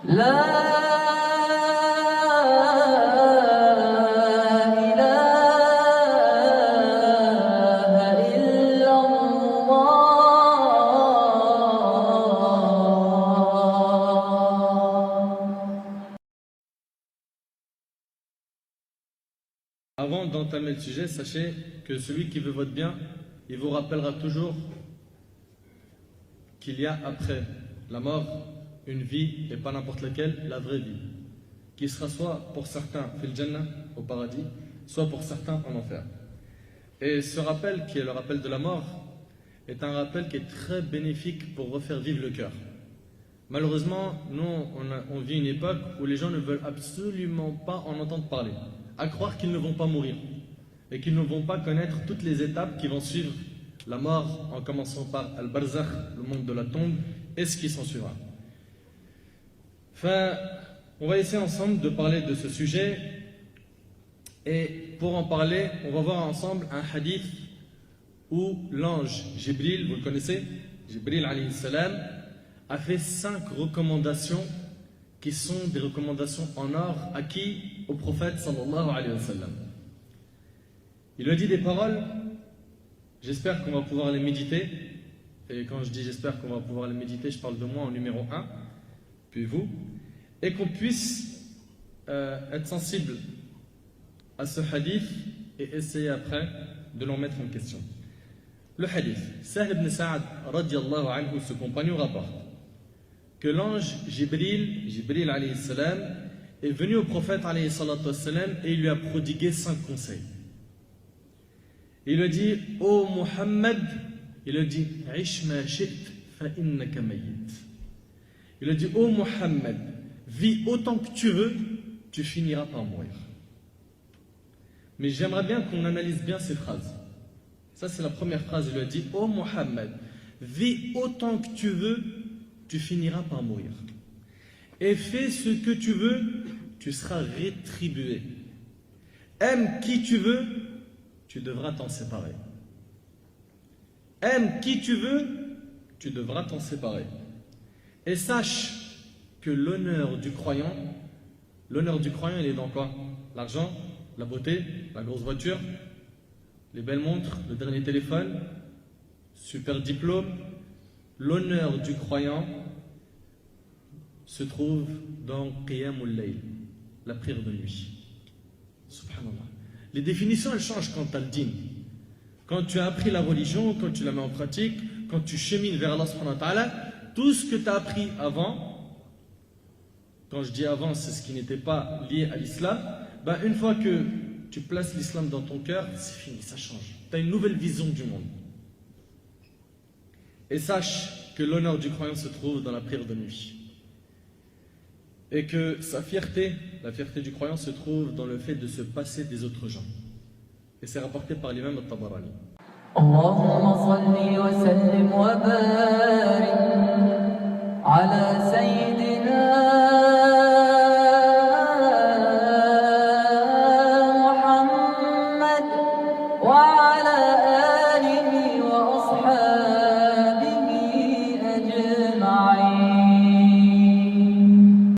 لا إله إلا الله. Avant d'entamer le sujet, sachez que celui qui veut votre bien, il vous rappellera toujours qu'il y a après la mort une vie, et pas n'importe laquelle, la vraie vie, qui sera soit pour certains fil Jannah, au paradis, soit pour certains en enfer. Et ce rappel, qui est le rappel de la mort, est un rappel qui est très bénéfique pour refaire vivre le cœur. Malheureusement, nous, on vit une époque où les gens ne veulent absolument pas en entendre parler, à croire qu'ils ne vont pas mourir et qu'ils ne vont pas connaître toutes les étapes qui vont suivre la mort, en commençant par Al-Barzakh, le monde de la tombe, et ce qui s'en suivra. Enfin, on va essayer ensemble de parler de ce sujet, et pour en parler, on va voir ensemble un hadith où l'ange Jibril, vous le connaissez, Jibril alayhi salam, a fait 5 recommandations qui sont des recommandations en or à qui? Au prophète sallallahu alayhi wa sallam. Il lui a dit des paroles, j'espère qu'on va pouvoir les méditer, et quand je dis j'espère qu'on va pouvoir les méditer, je parle de moi en numéro 1, puis vous, et qu'on puisse être sensible à ce hadith et essayer après de l'en mettre en question. Le hadith, Sahl ibn Sa'ad radiyallahu anhu, ce compagnon, rapporte que l'ange Jibril alayhi salam, est venu au prophète alayhi salatu wassalam et il lui a prodigué 5 conseils. Il lui a dit: ô Muhammad, il lui a dit: Ish ma shi't fa innaka mayyit. Il lui a dit: ô Muhammad, vis autant que tu veux, tu finiras par mourir. Mais j'aimerais bien qu'on analyse bien ces phrases. Ça, c'est la première phrase. Il lui a dit: ô Muhammad, vis autant que tu veux, tu finiras par mourir. Et fais ce que tu veux, tu seras rétribué. Aime qui tu veux, tu devras t'en séparer. Aime qui tu veux, tu devras t'en séparer. Et sache que l'honneur du croyant, il est dans quoi? L'argent, la beauté, la grosse voiture, les belles montres, le dernier téléphone, super diplôme. L'honneur du croyant se trouve dans Qiyamul Layl, la prière de nuit. Subhanallah. Les définitions, elles changent quand tu as le din. Quand tu as appris la religion, quand tu la mets en pratique, quand tu chemines vers Allah subhanahu wa ta'ala, tout ce que tu as appris avant, quand je dis avant, c'est ce qui n'était pas lié à l'islam, ben une fois que tu places l'islam dans ton cœur, c'est fini, ça change. Tu as une nouvelle vision du monde. Et sache que l'honneur du croyant se trouve dans la prière de nuit. Et que sa fierté, la fierté du croyant, se trouve dans le fait de se passer des autres gens. Et c'est rapporté par l'imam al-Tabarani. Allahumma salli wa sallim wa barik ala sayyidina